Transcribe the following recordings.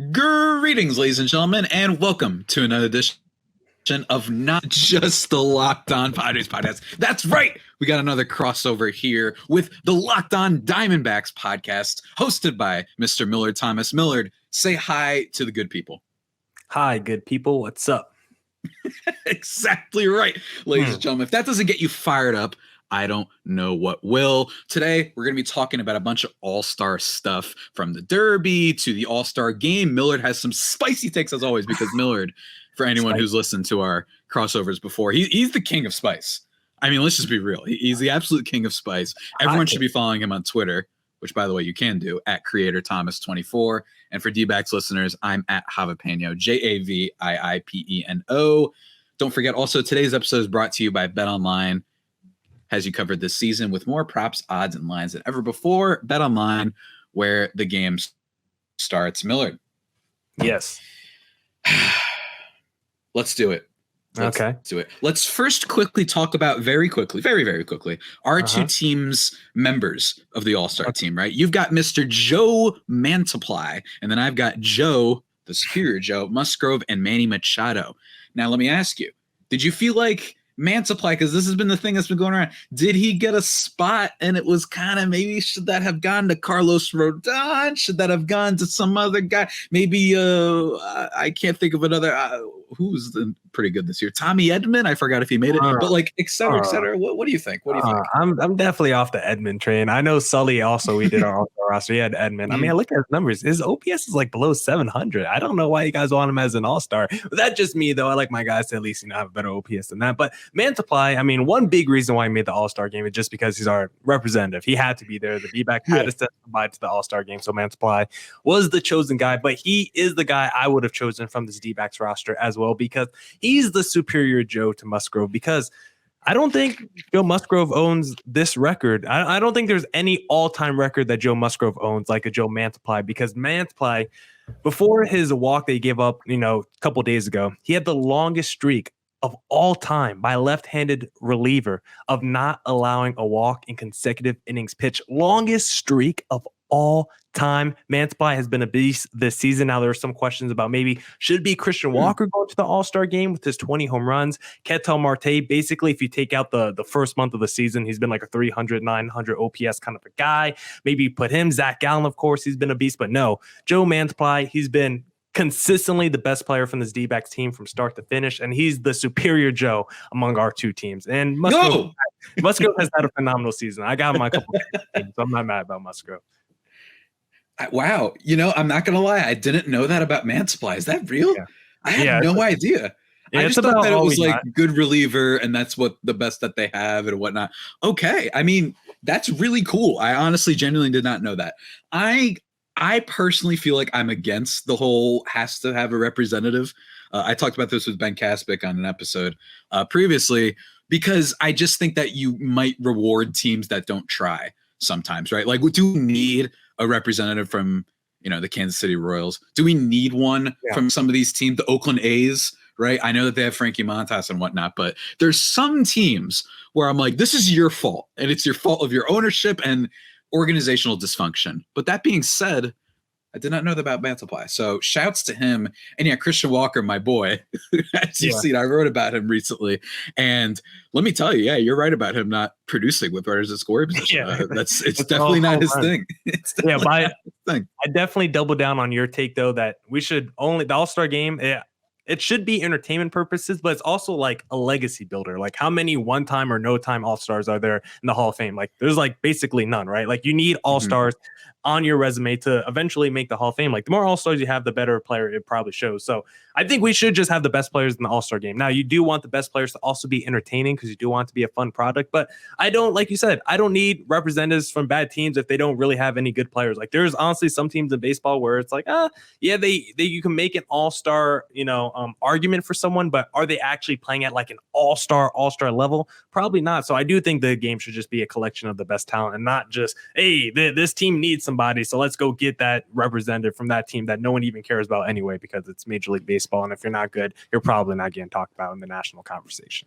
Greetings, ladies and gentlemen, and welcome to another edition of Not Just the Locked On Padres podcast. That's right, we got another crossover here with the Locked On Diamondbacks podcast, hosted by Mr. Millard Thomas. Millard, say hi to the good people. Hi, good people. What's up? Exactly right, ladies and gentlemen. If that doesn't get you fired up, I don't know what will. Today, we're going to be talking about a bunch of all-star stuff, from the Derby to the all-star game. Millard has some spicy takes, as always, because Millard, for anyone who's listened to our crossovers before, he's the king of spice. I mean, let's just be real. He's the absolute king of spice. Everyone should be following him on Twitter, which, by the way, you can do, at CreatorThomas24. And for D-backs listeners, I'm at Javipeno, JAVIIPENO. Don't forget, also, today's episode is brought to you by BetOnline. Has you covered this season with more props, odds, and lines than ever before. BetOnline, where the game starts. Millard. Yes. Let's do it. Let's do it. Let's first quickly talk about very quickly, our two teams' members of the All-Star team, right? You've got Mr. Joe Mantiply, and then I've got Joe, the superior Joe, Musgrove, and Manny Machado. Now, let me ask you, did you feel like Mantiply, because this has been the thing that's been going around, did he get a spot and it was kind of, maybe should that have gone to Carlos Rodon? Should that have gone to some other guy? Maybe I can't think of another who's pretty good this year. Tommy Edman, I forgot if he made it, but like et cetera, et cetera. What do you think? I'm definitely off the Edman train. I know Sully also, we did our all-star roster. He had Edman. I mean, I look at his numbers. His OPS is like below 700. I don't know why you guys want him as an all-star. But that's just me, though. I like my guys to at least have a better OPS than that. But Mantiply, I mean, one big reason why he made the all-star game is just because he's our representative. He had to be there. The D-back had to step by to the all-star game. So Mantiply was the chosen guy, but he is the guy I would have chosen from this D-backs roster as well, because he's the superior Joe to Musgrove, because I don't think Joe Musgrove owns this record. I don't think there's any all-time record that Joe Musgrove owns like a Joe Mantiply, because Mantiply, before his walk that he gave up, a couple days ago, he had the longest streak of all time by a left-handed reliever of not allowing a walk in consecutive innings pitched. Longest streak of all time. Mantiply has been a beast this season. Now there are some questions about maybe should be Christian Walker going to the All-Star game with his 20 home runs. Ketel Marte, basically, if you take out the first month of the season, he's been like a 300, 900 OPS kind of a guy. Maybe put him. Zach Gallen, of course, he's been a beast. But no, Joe Mantiply, he's been consistently the best player from this D-backs team from start to finish, and he's the superior Joe among our two teams. And Musgrove has had a phenomenal season. I got him a couple games, so I'm not mad about Musgrove. Wow. I'm not going to lie. I didn't know that about Mantiply. Is that real? Yeah. I had no idea. I just thought that it was like good reliever and that's what the best that they have and whatnot. Okay. I mean, that's really cool. I honestly genuinely did not know that. I personally feel like I'm against the whole has to have a representative. I talked about this with Ben Kaspic on an episode previously, because I just think that you might reward teams that don't try sometimes, right? Like, do we need a representative from, the Kansas City Royals? Do we need one from some of these teams, the Oakland A's, right? I know that they have Frankie Montas and whatnot, but there's some teams where I'm like, this is your fault, and it's your fault of your ownership and organizational dysfunction. But that being said, I did not know that about Mantiply. So shouts to him. And Christian Walker, my boy, as you've seen, I wrote about him recently. And let me tell you, you're right about him not producing with runners in scoring position. It's definitely not his thing. I definitely double down on your take, though, that we should only the All-Star game. It should be entertainment purposes, but it's also like a legacy builder. Like, how many one-time or no-time All-Stars are there in the Hall of Fame? Like, there's like basically none, right? Like, you need All-Stars on your resume to eventually make the Hall of Fame. Like, the more All-Stars you have, the better player it probably shows. So I think we should just have the best players in the All-Star game. Now, you do want the best players to also be entertaining, because you do want it to be a fun product. But I don't, like you said, I don't need representatives from bad teams if they don't really have any good players. Like, there's honestly some teams in baseball where it's like, they you can make an All-Star, argument for someone, but are they actually playing at like an all-star level? Probably not. So I do think the game should just be a collection of the best talent, and not just, hey, this team needs somebody, so let's go get that representative from that team that no one even cares about anyway, because it's Major League Baseball, and if you're not good, you're probably not getting talked about in the national conversation.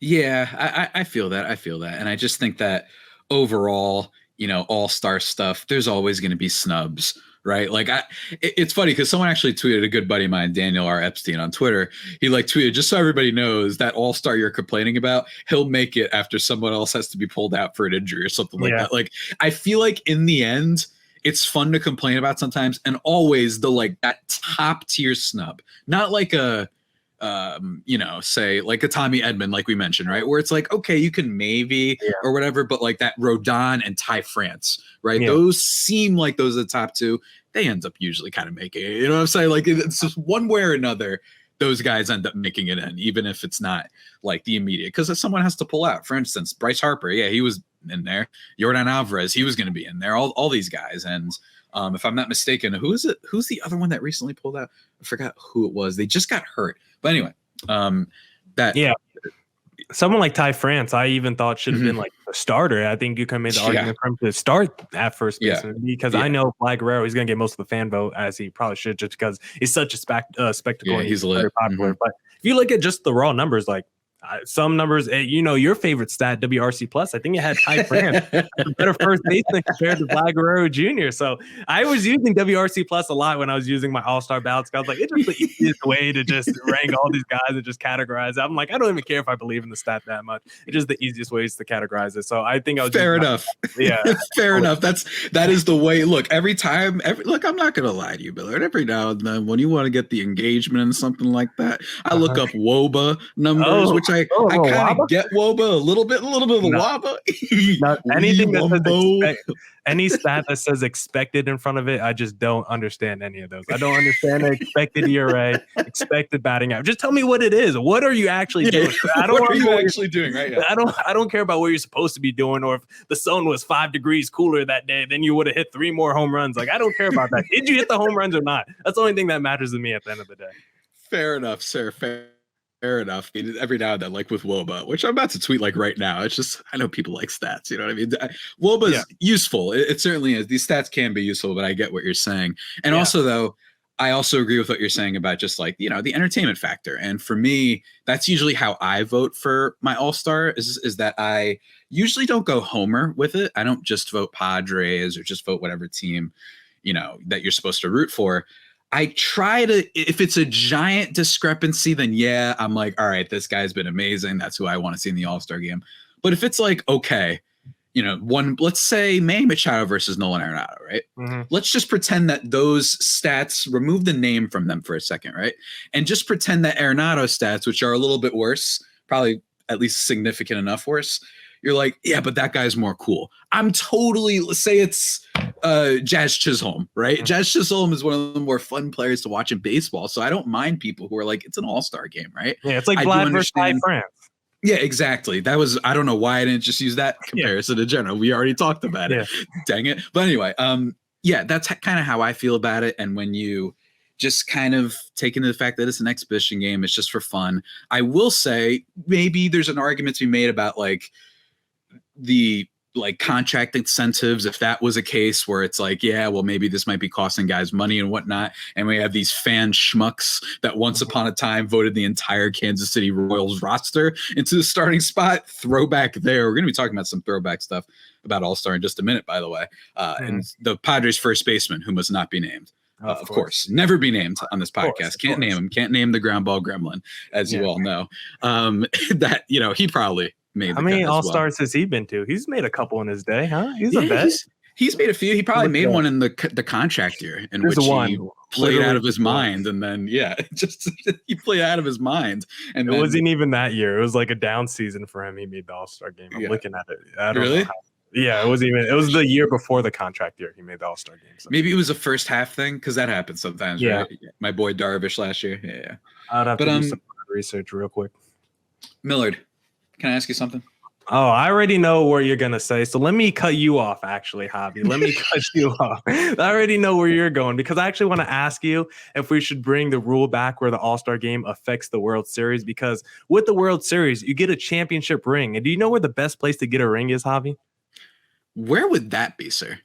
Yeah, I feel that. And I just think that overall, all-star stuff, there's always going to be snubs, right? Like it's funny because someone actually tweeted, a good buddy of mine, Daniel R. Epstein, on Twitter. He tweeted, just so everybody knows, that all-star you're complaining about, he'll make it after someone else has to be pulled out for an injury or something like that. Like, I feel like in the end, it's fun to complain about sometimes, and always that top tier snub, not like a say like a Tommy Edman, like we mentioned, right? Where it's like, okay, you can maybe or whatever, but like that Rodon and Ty France, right? Yeah. Those seem like those are the top two. They end up usually kind of making it. You know what I'm saying? Like, it's just one way or another, those guys end up making it in, even if it's not like the immediate. Because if someone has to pull out, for instance, Bryce Harper, he was in there. Yordan Alvarez, he was going to be in there. All these guys. And if I'm not mistaken, who's the other one that recently pulled out? I forgot who it was. They just got hurt. But anyway, someone like Ty France, I even thought should have been like a starter. I think you can make the argument for him to start at first baseman because I know Vlad Guerrero, he's going to get most of the fan vote, as he probably should, just because he's such a spectacle. And he's very popular. But if you look at just the raw numbers, like some numbers, your favorite stat, WRC plus, I think it had Ty France, better first baseman compared to Vlad Guerrero Jr. So I was using WRC plus a lot when I was using my all-star ballots. I was like, it's just the easiest way to just rank all these guys and just categorize it. I'm like, I don't even care if I believe in the stat that much. It's just the easiest ways to categorize it. So I think I was fair enough. Yeah, fair enough. That is the way. Look, every time, look, I'm not gonna lie to you, Billard. Every now and then, when you want to get the engagement and something like that, I look up WOBA numbers, which I kind of get WOBA a little bit of WOBA. Anything that says any stat that says expected in front of it, I just don't understand any of those. I don't understand the expected ERA, expected batting average. Just tell me what it is. What are you actually doing? What are you actually doing? Right? Yeah. I don't care about what you're supposed to be doing, or if the sun was 5 degrees cooler that day, then you would have hit 3 more home runs. Like, I don't care about that. Did you hit the home runs or not? That's the only thing that matters to me at the end of the day. Fair enough, sir. Fair enough. Every now and then, like with WOBA, which I'm about to tweet like right now. It's just, I know people like stats. You know what I mean? WOBA is useful. It certainly is. These stats can be useful, but I get what you're saying. And also, though, I also agree with what you're saying about just like, the entertainment factor. And for me, that's usually how I vote for my all-star is that I usually don't go homer with it. I don't just vote Padres or just vote whatever team, that you're supposed to root for. I try to, if it's a giant discrepancy, then I'm like, all right, this guy's been amazing. That's who I want to see in the All-Star game. But if it's like, okay, let's say Manny Machado versus Nolan Arenado, right? Mm-hmm. Let's just pretend that those stats, remove the name from them for a second, right? And just pretend that Arenado stats, which are a little bit worse, probably at least significant enough worse, you're like, yeah, but that guy's more cool. I'm totally, let's say it's Jazz Chisholm, right? Mm-hmm. Jazz Chisholm is one of the more fun players to watch in baseball. So I don't mind people who are like, it's an all-star game, right? Yeah, it's like Vlad versus Ty France. Yeah, exactly. That was, I don't know why I didn't just use that comparison in general. We already talked about it. Dang it. But anyway, that's kind of how I feel about it. And when you just kind of take into the fact that it's an exhibition game, it's just for fun. I will say maybe there's an argument to be made about like the contract incentives, if that was a case where it's like, maybe this might be costing guys money and whatnot, and we have these fan schmucks that once upon a time voted the entire Kansas City Royals roster into the starting spot. Throwback there. We're going to be talking about some throwback stuff about All-Star in just a minute, by the way. And the Padres first baseman, who must not be named. Of course, never be named on this podcast. Can't name him. Can't name the ground ball gremlin, as you all know. That, he probably made. How many All-Stars has he been to? He's made a couple in his day, huh? He's a vet. He's made a few. He probably made one in the contract year in which he played out of his mind, and then just he played out of his mind. And it wasn't even that year. It was like a down season for him. He made the All-Star game. I'm looking at it. I don't know. Yeah, it was the year before the contract year he made the All-Star game. So. Maybe it was a first half thing, because that happens sometimes, right? My boy Darvish last year. Yeah. I'd have to do some research real quick. Millard, can I ask you something? Oh, I already know what you're going to say. So let me cut you off, actually, Javi. Let me cut you off. I already know where you're going, because I actually want to ask you if we should bring the rule back where the All-Star game affects the World Series, because with the World Series, you get a championship ring. And do you know where the best place to get a ring is, Javi? Where would that be, sir?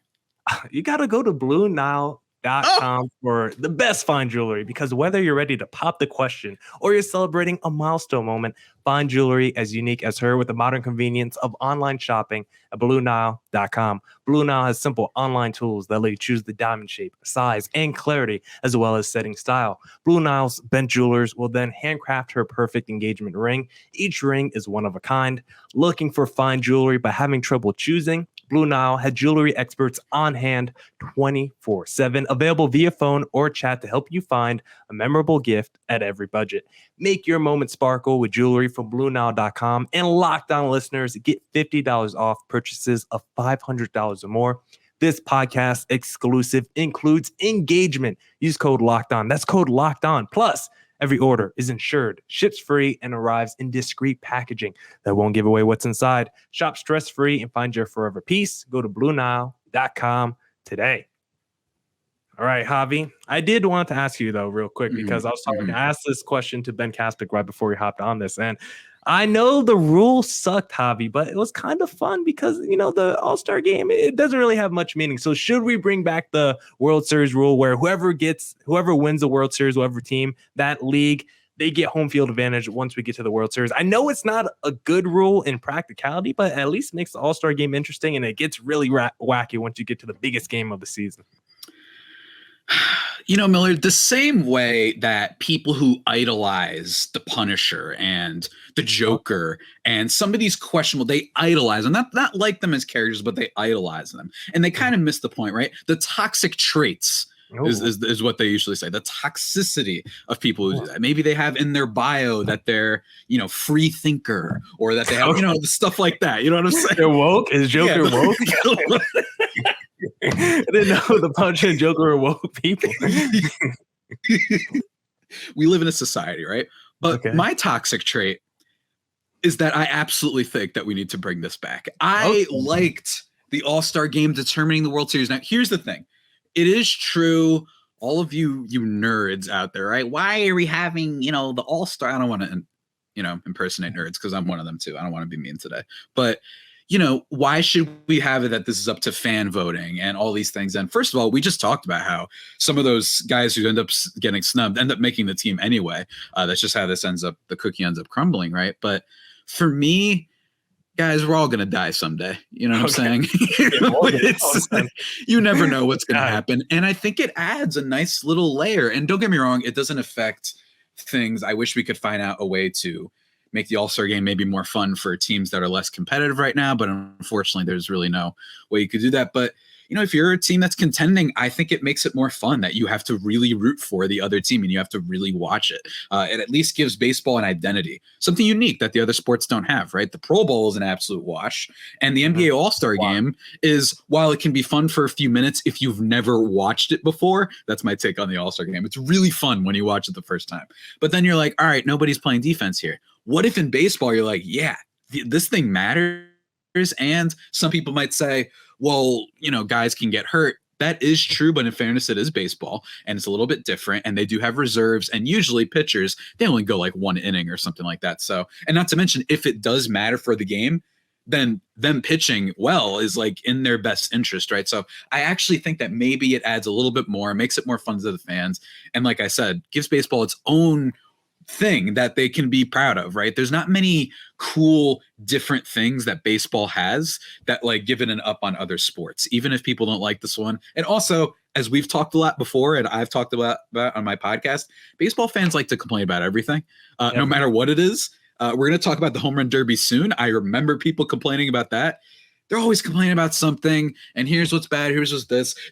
You got to go to BlueNile.com bluenile.com for the best fine jewelry, because whether you're ready to pop the question or you're celebrating a milestone moment, find jewelry as unique as her with the modern convenience of online shopping at bluenile.com. Blue Nile has simple online tools that let you choose the diamond shape, size, and clarity, as well as setting style. Blue Nile's bent jewelers will then handcraft her perfect engagement ring. Each ring is one of a kind. Looking for fine jewelry but having trouble choosing? Blue Nile had jewelry experts on hand 24/7, available via phone or chat to help you find a memorable gift at every budget. Make your moment sparkle with jewelry from BlueNile.com, and Locked On listeners get $50 off purchases of $500 or more. This podcast exclusive includes engagement. Use code Locked On. That's code Locked On. Plus, every order is insured, ships free, and arrives in discreet packaging that won't give away what's inside. Shop stress-free and find your forever piece. Go to BlueNile.com today. All right, Javi. I did want to ask you, though, real quick, because I asked this question to Ben Kaspick right before we hopped on this. And I know the rules sucked, Javi, but it was kind of fun because, the All-Star game, it doesn't really have much meaning. So should we bring back the World Series rule where whoever wins the World Series, whoever team, that league, they get home field advantage once we get to the World Series? I know it's not a good rule in practicality, but at least makes the All-Star game interesting, and it gets really wacky once you get to the biggest game of the season. Miller, the same way that people who idolize the Punisher and the Joker and some of these questionable, they idolize them, not like them as characters, but they idolize them. And they kind of miss the point, right? The toxic traits is what they usually say. The toxicity of people who do that. Maybe they have in their bio that they're, free thinker, or that they have, stuff like that. You know what I'm saying? They're woke? Is Joker woke? I didn't know the Punisher and Joker were woke people. We live in a society, right? But my toxic trait is that I absolutely think that we need to bring this back. I liked the All-Star game determining the World Series. Now, here's the thing. It is true, all of you nerds out there, right? Why are we having, the All-Star? I don't want to, impersonate nerds because I'm one of them too. I don't want to be mean today. But why should we have it that this is up to fan voting and all these things? And first of all, we just talked about how some of those guys who end up getting snubbed end up making the team anyway. That's just how this the cookie ends up crumbling, right? But for me, guys, we're all going to die someday. You know what I'm saying? You never know what's going to happen. And I think it adds a nice little layer. And don't get me wrong, it doesn't affect things. I wish we could find out a way to make the All-Star game maybe more fun for teams that are less competitive right now. But unfortunately, there's really no way you could do that. But, if you're a team that's contending, I think it makes it more fun that you have to really root for the other team and you have to really watch it. It at least gives baseball an identity, something unique that the other sports don't have, right? The Pro Bowl is an absolute wash. And the NBA All-Star game is, while it can be fun for a few minutes, if you've never watched it before, that's my take on the All-Star game. It's really fun when you watch it the first time. But then you're like, all right, nobody's playing defense here. What if in baseball, you're like, yeah, this thing matters? And some people might say, well, guys can get hurt. That is true, but in fairness, it is baseball, and it's a little bit different, and they do have reserves, and usually pitchers, they only go like one inning or something like that. So, and not to mention, if it does matter for the game, then them pitching well is like in their best interest, right? So I actually think that maybe it adds a little bit more, makes it more fun to the fans, and like I said, gives baseball its own thing that they can be proud of, right? There's not many cool different things that baseball has that like give it an up on other sports, even if people don't like this one. And also, as we've talked a lot before, and I've talked about on my podcast, baseball fans like to complain about everything, no matter what it is. We're going to talk about the home run derby soon. I remember people complaining about that. They're always complaining about something, and here's what's bad, here's what's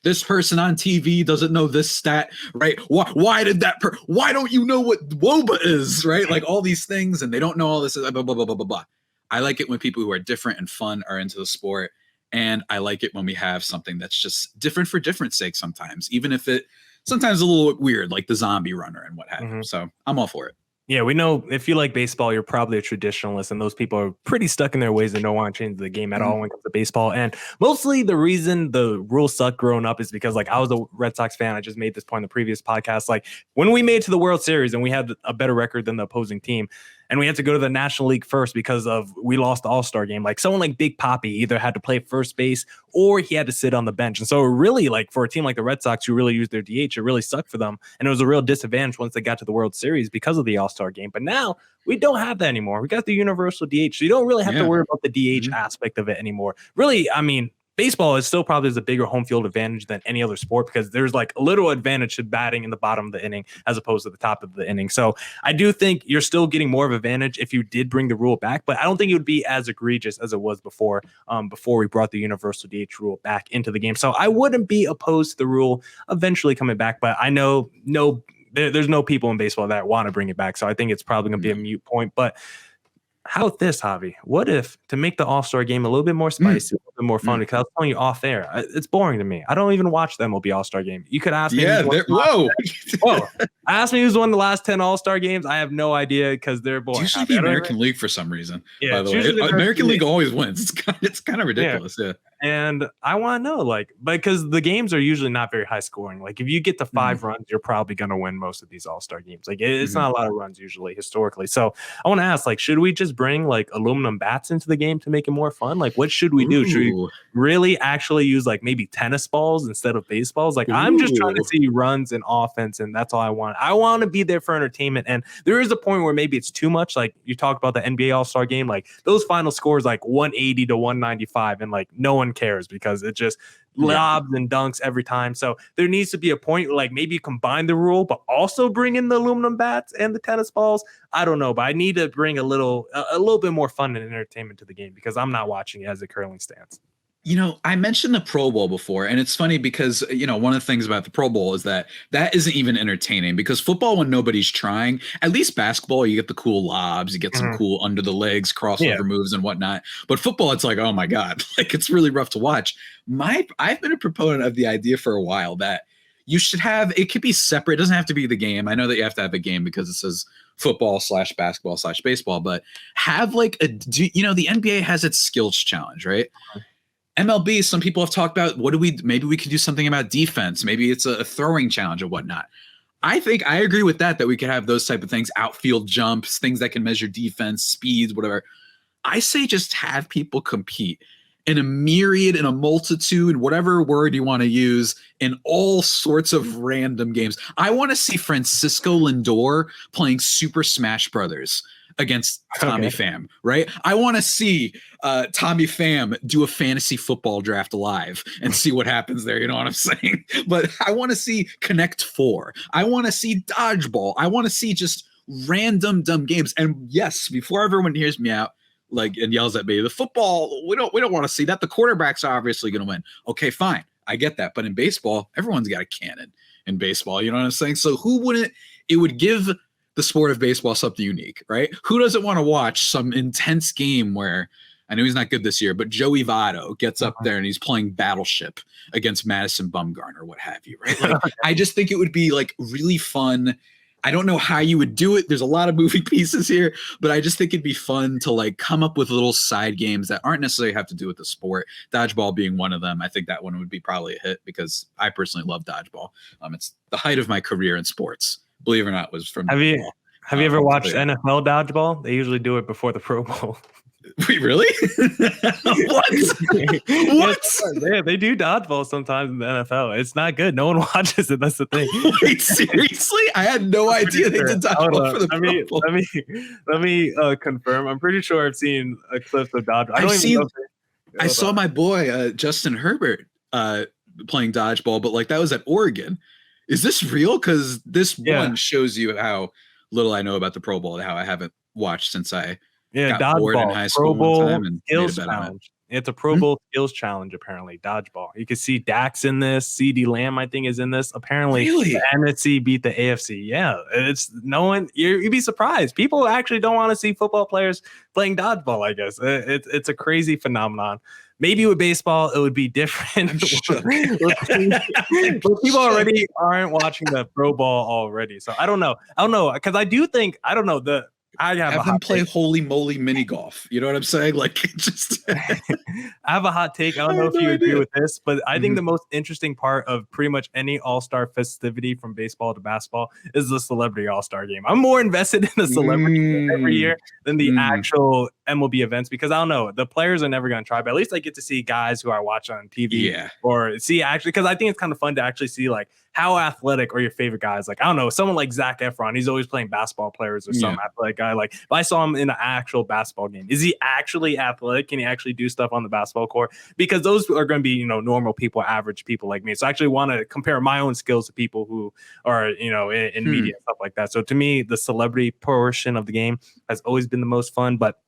this person on TV doesn't know this stat, right? Why don't you know what WOBA is, right? Like all these things, and they don't know all this, blah, blah, blah, blah, blah, blah. I like it when people who are different and fun are into the sport, and I like it when we have something that's just different for different sake sometimes, even if it sometimes a little weird, like the zombie runner and what have you. So I'm all for it. Yeah, we know if you like baseball, you're probably a traditionalist, and those people are pretty stuck in their ways and don't want to change the game at all when it comes to baseball. And mostly the reason the rules suck growing up is because, like, I was a Red Sox fan. I just made this point in the previous podcast. Like, when we made it to the World Series and we had a better record than the opposing team, and we had to go to the National League first because we lost the All-Star game. Like someone like Big Papi either had to play first base or he had to sit on the bench. And so really, like for a team like the Red Sox who really used their DH, it really sucked for them. And it was a real disadvantage once they got to the World Series because of the All-Star game. But now we don't have that anymore. We got the universal DH. So you don't really have to worry about the DH aspect of it anymore. Really, I mean, baseball is still probably a bigger home field advantage than any other sport because there's like a little advantage to batting in the bottom of the inning as opposed to the top of the inning. So I do think you're still getting more of an advantage if you did bring the rule back, but I don't think it would be as egregious as it was before we brought the universal DH rule back into the game. So I wouldn't be opposed to the rule eventually coming back, but I know there's no people in baseball that want to bring it back. So I think it's probably going to be a moot point, but how about this, Javi? What if to make the All-Star game a little bit more spicy, a little bit more fun? Because I was telling you off air, it's boring to me. I don't even watch the MLB All-Star game. You could ask me. Yeah, whoa. Ask me who's won the last 10 All-Star games. I have no idea because they're boring. It's usually the American League for some reason. Yeah, by the way, American League always wins. It's kind of ridiculous. Yeah. And I want to know, like, because the games are usually not very high scoring. Like, if you get to 5 runs, you're probably going to win most of these All-Star games. Like, it's not a lot of runs usually historically. So I want to ask, like, should we just bring like aluminum bats into the game to make it more fun? Like, what should we do? Should we really actually use like maybe tennis balls instead of baseballs? Like, I'm just trying to see runs and offense, and that's all I want. I want to be there for entertainment. And there is a point where maybe it's too much. Like, you talked about the NBA All-Star game, like those final scores like 180 to 195, and like no one cares because it just lobs and dunks every time. So there needs to be a point where like maybe you combine the rule, but also bring in the aluminum bats and the tennis balls. I don't know, but I need to bring a little bit more fun and entertainment to the game because I'm not watching it as it currently stands. You know, I mentioned the Pro Bowl before, and it's funny because, you know, one of the things about the Pro Bowl is that isn't even entertaining because football, when nobody's trying, at least basketball, you get the cool lobs, you get some cool under the legs, crossover moves and whatnot. But football, it's like, oh my God, like it's really rough to watch. I've been a proponent of the idea for a while that you should have, it could be separate. It doesn't have to be the game. I know that you have to have a game because it says football/basketball/baseball, but have like the NBA has its skills challenge, right? MLB, some people have talked about maybe we could do something about defense. Maybe it's a throwing challenge or whatnot. I think I agree with that we could have those type of things, outfield jumps, things that can measure defense, speeds, whatever. I say just have people compete in a myriad, in a multitude, whatever word you want to use, in all sorts of random games. I want to see Francisco Lindor playing Super Smash Brothers against Tommy Pham, right? I want to see Tommy Pham do a fantasy football draft live and see what happens there. You know what I'm saying? But I want to see Connect 4. I want to see dodgeball. I want to see just random dumb games. And yes, before everyone hears me out, like, and yells at me, the football, we don't want to see that. The quarterbacks are obviously going to win. Okay, fine. I get that. But in baseball, everyone's got a cannon in baseball. You know what I'm saying? So it would give the sport of baseball something unique, right? Who doesn't want to watch some intense game where, I know he's not good this year, but Joey Votto gets up there and he's playing Battleship against Madison Bumgarner or what have you, right? Like, I just think it would be like really fun. I don't know how you would do it. There's a lot of moving pieces here, but I just think it'd be fun to like come up with little side games that aren't necessarily have to do with the sport. Dodgeball being one of them. I think that one would be probably a hit because I personally love dodgeball. It's the height of my career in sports. Believe it or not, was from. Have you ever watched NFL dodgeball? They usually do it before the Pro Bowl. Wait, really? What? Yeah, they do dodgeball sometimes in the NFL. It's not good. No one watches it. That's the thing. Wait, seriously? I had no idea they did dodgeball for the Pro Bowl. Let me confirm. I'm pretty sure I've seen a clip of dodgeball. I saw my boy Justin Herbert playing dodgeball, but like that was at Oregon. Is this real? Because this one shows you how little I know about the Pro Bowl and how I haven't watched since I got bored in high school one time and skills challenge. It's a Pro Bowl skills challenge, apparently, dodgeball. You can see Dax in this. CD Lamb, I think, is in this. Apparently, the NFC beat the AFC. Yeah, it's no one. You'd be surprised. People actually don't want to see football players playing dodgeball, I guess. It's a crazy phenomenon. Maybe with baseball, it would be different. But people already aren't watching the Pro Bowl already. So I don't know. Because I do think, I don't know, I have them play holy moly mini golf. You know what I'm saying? Like, just I have a hot take. I don't know if you agree with this, but I think the most interesting part of pretty much any all-star festivity from baseball to basketball is the celebrity all-star game. I'm more invested in the celebrity game every year than the actual MLB events, because I don't know, the players are never going to try, but at least I get to see guys who I watch on TV or see actually, because I think it's kind of fun to actually see like how athletic are your favorite guys. Like, I don't know, someone like Zac Efron, he's always playing basketball players or some athletic guy. Like, if I saw him in an actual basketball game, is he actually athletic? Can he actually do stuff on the basketball court? Because those are going to be, you know, normal people, average people like me. So I actually want to compare my own skills to people who are, you know, in media and stuff like that. So to me, the celebrity portion of the game has always been the most fun. But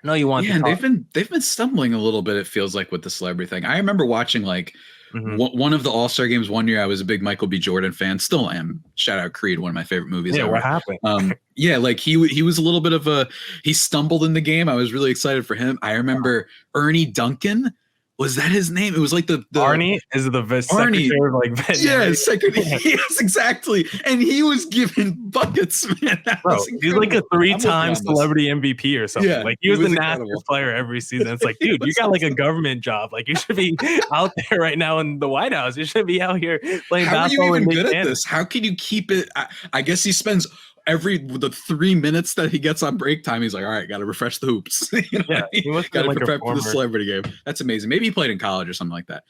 no, you want and they've been stumbling a little bit, it feels like, with the celebrity thing. I remember watching like one of the All-Star games one year. I was a big Michael B. Jordan fan, still am. Shout out Creed, one of my favorite movies ever. What happened? Like he was a little bit of he stumbled in the game. I was really excited for him. I remember Ernie Duncan. Was that his name? It was like the Arnie is the secretary of like secretary. Yes, exactly. And he was giving buckets, man. He's like a 3-time celebrity MVP or something. Like he was the nastiest player every season. It's like, dude, you got like a government job. Like you should be out there right now in the White House. You should be out here playing basketball. How are you even good at this? How can you keep it? I guess he spends the 3 minutes that he gets on break time, he's like, all right, got to refresh the hoops. Got to prepare for the celebrity game. That's amazing. Maybe he played in college or something like that.